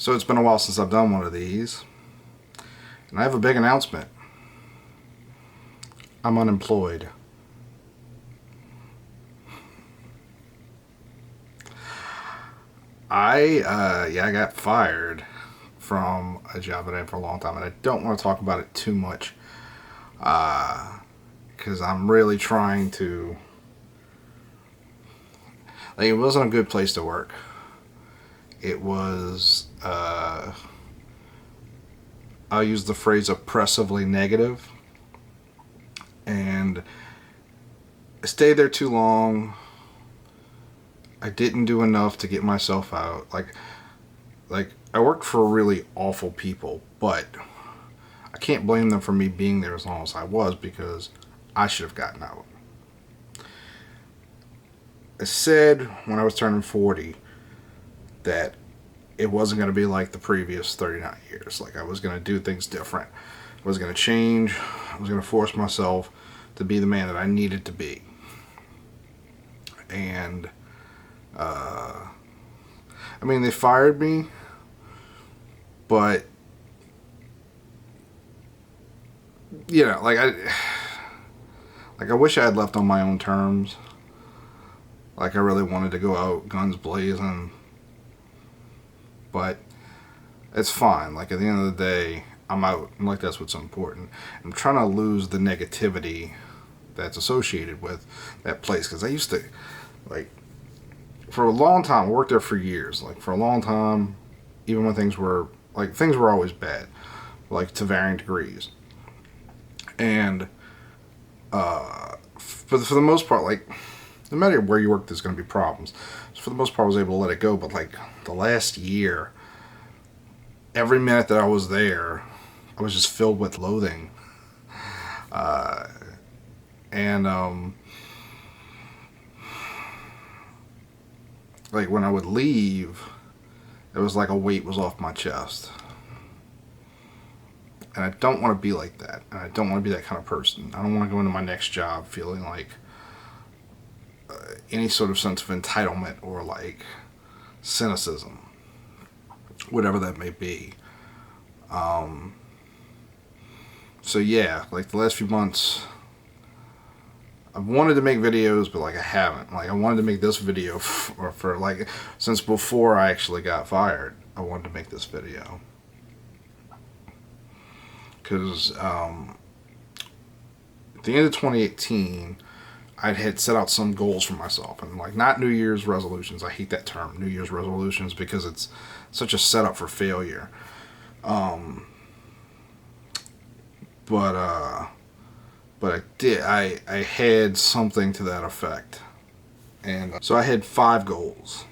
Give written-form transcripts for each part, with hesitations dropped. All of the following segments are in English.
So it's been a while since I've done one of these, and I have a big announcement. I'm unemployed. I got fired from a job that I had for a long time, and I don't want to talk about it too much, because I'm really trying to. Like, it wasn't a good place to work. It was, I'll use the phrase oppressively negative. And I stayed there too long. I didn't do enough to get myself out. Like I worked for really awful people, but I can't blame them for me being there as long as I was, because I should have gotten out. I said when I was turning 40 that it wasn't going to be like the previous 39 years. Like, I was going to do things different. I was going to change. I was going to force myself to be the man that I needed to be. And, I mean, they fired me, but, you know, like I wish I had left on my own terms. Like, I really wanted to go out guns blazing. But it's fine. Like, at the end of the day, I'm out. And, like, that's what's important. I'm trying to lose the negativity that's associated with that place. Because I used to, like, for a long time, I worked there for years. Like, for a long time, even when things were always bad. Like, to varying degrees. And, for the most part, like, no matter where you work, there's going to be problems. So for the most part, I was able to let it go. But, like, the last year, every minute that I was there, I was just filled with loathing. Like, when I would leave, it was like a weight was off my chest. And I don't want to be like that. And I don't want to be that kind of person. I don't want to go into my next job feeling like any sort of sense of entitlement or, like, cynicism, whatever that may be. So yeah, like, the last few months, I've wanted to make videos, but, like, I haven't. Like, I wanted to make this video for like, since before I actually got fired, I wanted to make this video. Because, at the end of 2018, I had set out some goals for myself, and, like, not New Year's resolutions. I hate that term, New Year's resolutions, because it's such a setup for failure. But I had something to that effect, and so I had 5 goals,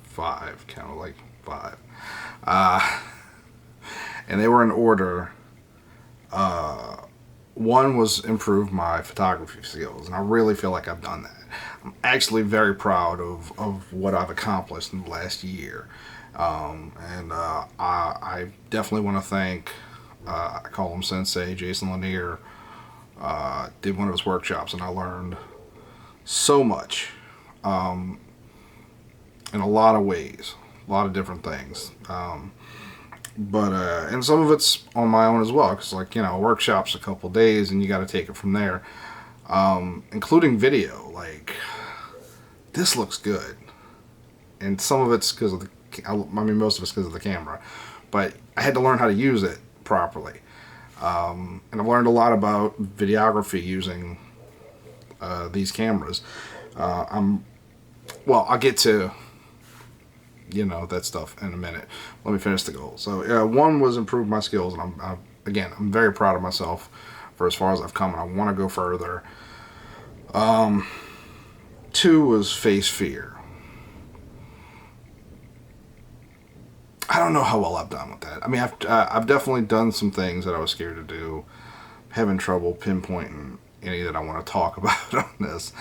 5, kind of like 5, and they were in order. One was improve my photography skills, and I really feel like I've done that. I'm actually very proud of what I've accomplished in the last year. I definitely want to thank, I call him Sensei, Jason Lanier. Did one of his workshops, and I learned so much, in a lot of ways, a lot of different things. And some of it's on my own as well, because, like, you know, a workshop's a couple days, and you got to take it from there, including video. Like, this looks good, and some of it's because of most of it's because of the camera, but I had to learn how to use it properly, and I've learned a lot about videography using these cameras. I'll get to, you know, that stuff in a minute. Let me finish the goal. So, one was improve my skills, and I'm very proud of myself for as far as I've come, and I want to go further. 2 was face fear. I don't know how well I've done with that. I mean, I've definitely done some things that I was scared to do. I'm having trouble pinpointing any that I want to talk about on this.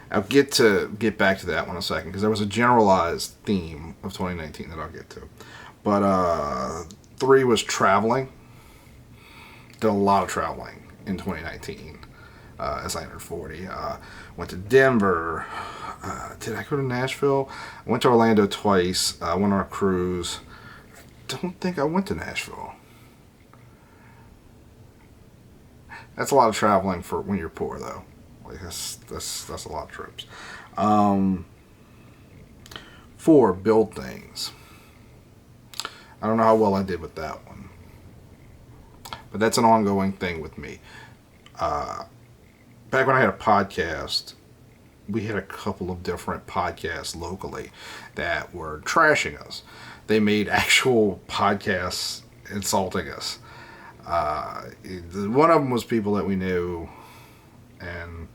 I'll get back to that one in a second, because there was a generalized theme of 2019 that I'll get to. But 3 was traveling. Did a lot of traveling in 2019 as I entered 40. Went to Denver, Did I go to Nashville? I went to Orlando twice. I went on a cruise. Don't think I went to Nashville. That's a lot of traveling for when you're poor, though. Like that's a lot of trips. 4, build things. I don't know how well I did with that one, but that's an ongoing thing with me. Back when I had a podcast, we had a couple of different podcasts locally that were trashing us. They made actual podcasts insulting us. One of them was people that we knew and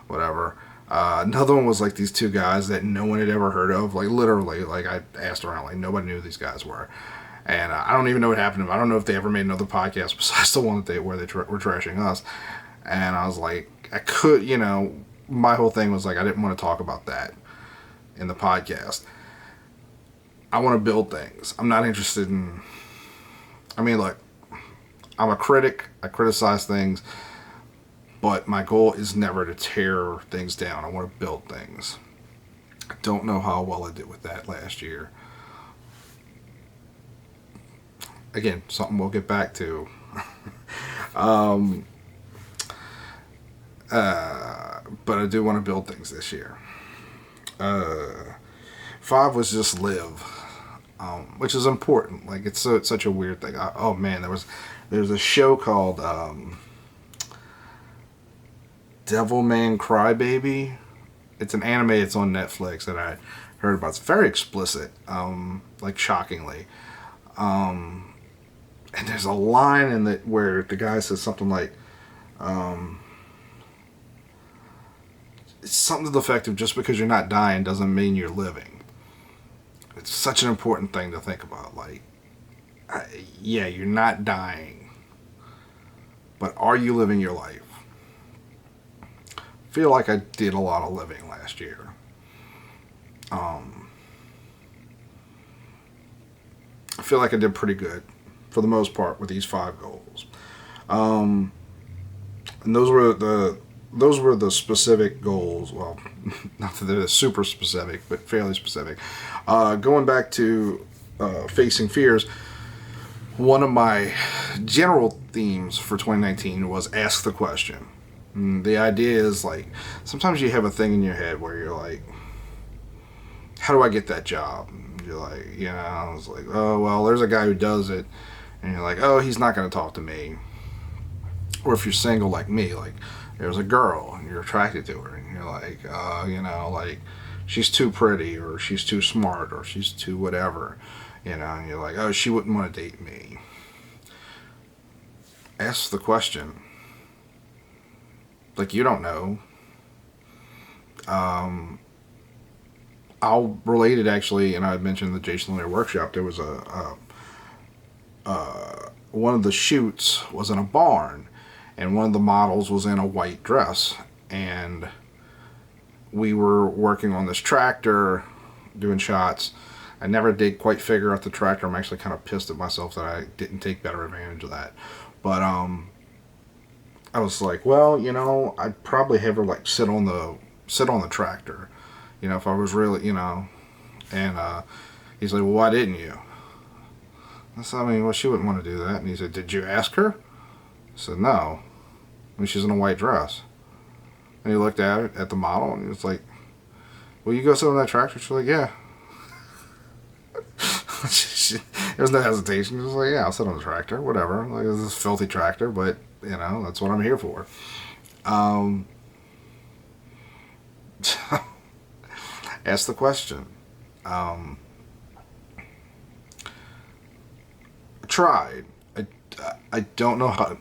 whatever. Another one was like these 2 guys that no one had ever heard of. Like literally, like I asked around, like nobody knew who these guys were. And I don't even know what happened to them. I don't know if they ever made another podcast besides the one that where they were trashing us. And I was like, I could, my whole thing was like, I didn't want to talk about that in the podcast. I want to build things. I'm not interested in, look, I'm a critic. I criticize things. But my goal is never to tear things down. I want to build things. I don't know how well I did with that last year. Again, something we'll get back to. But I do want to build things this year. 5 was just live, which is important. Like it's such a weird thing. Oh man, there's a show called Devilman Crybaby. It's an anime. It's on Netflix that I heard about. It's very explicit, like shockingly. And there's a line in that where the guy says something like, it's something to the effect of just because you're not dying doesn't mean you're living. It's such an important thing to think about. Like, yeah, you're not dying, but are you living your life? I feel like I did a lot of living last year. I feel like I did pretty good for the most part with these 5 goals. And those were the specific goals. Well, not that they're super specific, but fairly specific. Going back to facing fears, one of my general themes for 2019 was ask the question. And the idea is like, sometimes you have a thing in your head where you're like, how do I get that job? And you're like, I was like, oh, well, there's a guy who does it. And you're like, oh, he's not going to talk to me. Or if you're single like me, like, there's a girl and you're attracted to her and you're like, like she's too pretty or she's too smart or she's too whatever, and you're like, oh, she wouldn't want to date me. Ask the question. Like, you don't know. I'll relate it actually, and I mentioned the Jason Lanier workshop. There was one of the shoots was in a barn, and one of the models was in a white dress, and we were working on this tractor, doing shots. I never did quite figure out the tractor. I'm actually kind of pissed at myself that I didn't take better advantage of that. But I was like, well, I'd probably have her like sit on the tractor, if I was really, And he's like, well, why didn't you? I said, well, she wouldn't want to do that. And he said, did you ask her? I said, no. She's in a white dress. And he looked at the model, and he was like, will you go sit on that tractor? She's like, yeah. There was no hesitation. She was like, yeah, I'll sit on the tractor, whatever. Like, it's this filthy tractor, but, that's what I'm here for. Ask the question. Tried. I don't know how.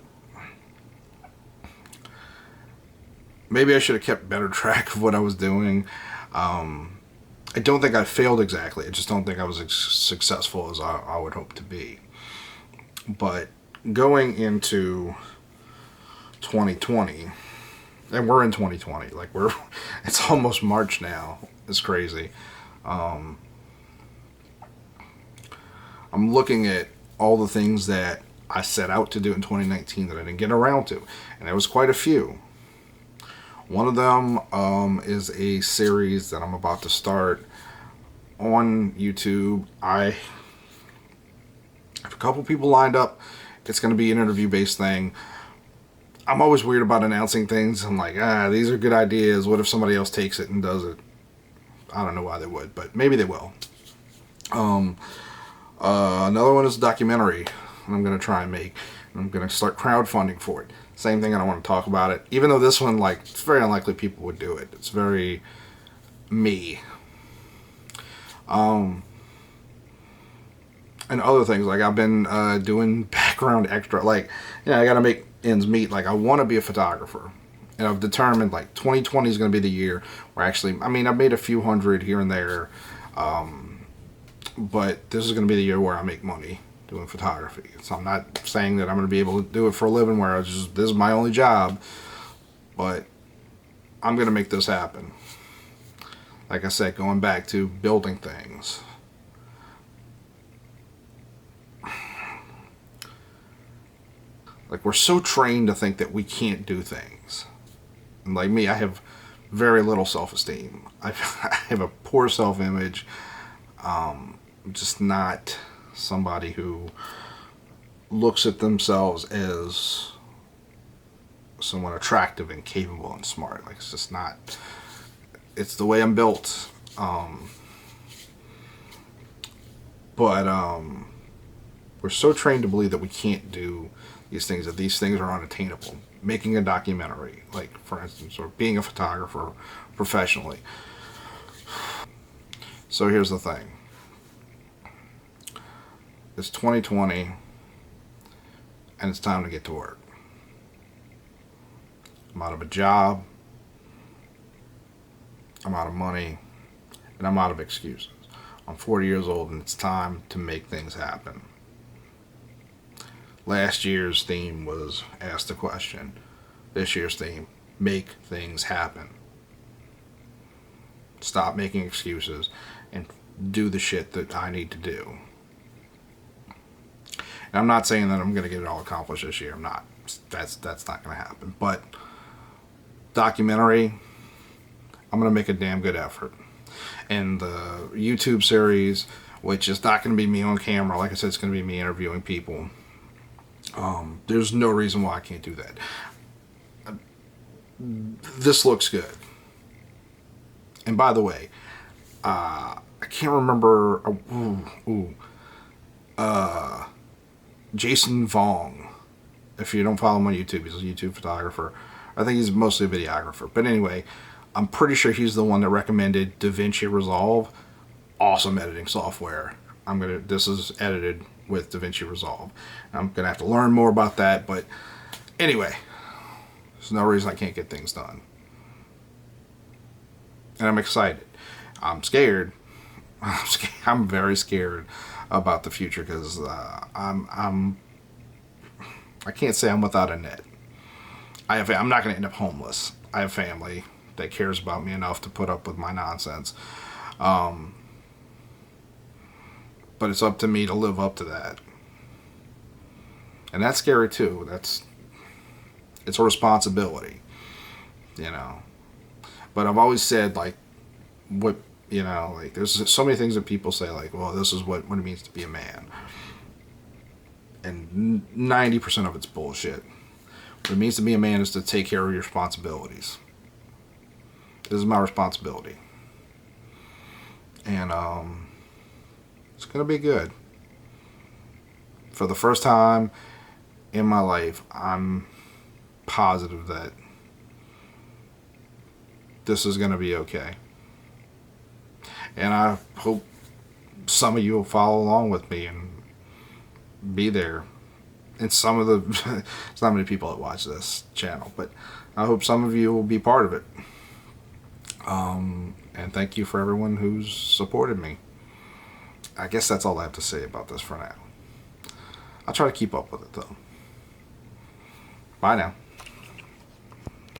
Maybe I should have kept better track of what I was doing. I don't think I failed exactly. I just don't think I was as successful as I would hope to be. But going into 2020, and we're in 2020, like it's almost March now. It's crazy. I'm looking at all the things that I set out to do in 2019 that I didn't get around to, and there was quite a few. One of them is a series that I'm about to start on YouTube. I have a couple people lined up. It's going to be an interview-based thing. I'm always weird about announcing things. I'm like, these are good ideas. What if somebody else takes it and does it? I don't know why they would, but maybe they will. Another one is a documentary I'm going to try and make. I'm going to start crowdfunding for it. Same thing, I don't want to talk about it. Even though this one, like, it's very unlikely people would do it. It's very me. And other things, like I've been doing background extra. Like, I got to make ends meet. Like, I want to be a photographer. And I've determined, like, 2020 is going to be the year where actually, I've made a few hundred here and there. But this is going to be the year where I make money doing photography. So I'm not saying that I'm going to be able to do it for a living where this is my only job, but I'm going to make this happen. Like I said, going back to building things. Like, we're so trained to think that we can't do things. And like me, I have very little self-esteem. I have a poor self-image. I'm just not somebody who looks at themselves as someone attractive and capable and smart. Like, it's just not. It's the way I'm built. But we're so trained to believe that we can't do these things, that these things are unattainable. Making a documentary, like, for instance, or being a photographer professionally. So here's the thing. It's 2020, and it's time to get to work. I'm out of a job, I'm out of money, and I'm out of excuses. I'm 40 years old, and it's time to make things happen. Last year's theme was Ask the Question. This year's theme, Make Things Happen. Stop making excuses and do the shit that I need to do. And I'm not saying that I'm going to get it all accomplished this year. I'm not. That's not going to happen. But documentary, I'm going to make a damn good effort. And the YouTube series, which is not going to be me on camera. Like I said, it's going to be me interviewing people. There's no reason why I can't do that. This looks good. And by the way, I can't remember. Jason Vong. If you don't follow him on YouTube, he's a YouTube photographer. I think he's mostly a videographer. But anyway, I'm pretty sure he's the one that recommended DaVinci Resolve. Awesome editing software. This is edited with DaVinci Resolve. I'm gonna have to learn more about that, but anyway, there's no reason I can't get things done. And I'm excited. I'm scared. I'm very scared about the future because I can't say I'm without a net. I'm not gonna end up homeless. I have family that cares about me enough to put up with my nonsense. But it's up to me to live up to that. And that's scary too. It's a responsibility, But I've always said, like, like, there's so many things that people say, like, well, this is what it means to be a man. And 90% of it's bullshit. What it means to be a man is to take care of your responsibilities. This is my responsibility. And it's going to be good. For the first time in my life, I'm positive that this is going to be okay. And I hope some of you will follow along with me and be there. And some of it's not many people that watch this channel, but I hope some of you will be part of it. And thank you for everyone who's supported me. I guess that's all I have to say about this for now. I'll try to keep up with it, though. Bye now.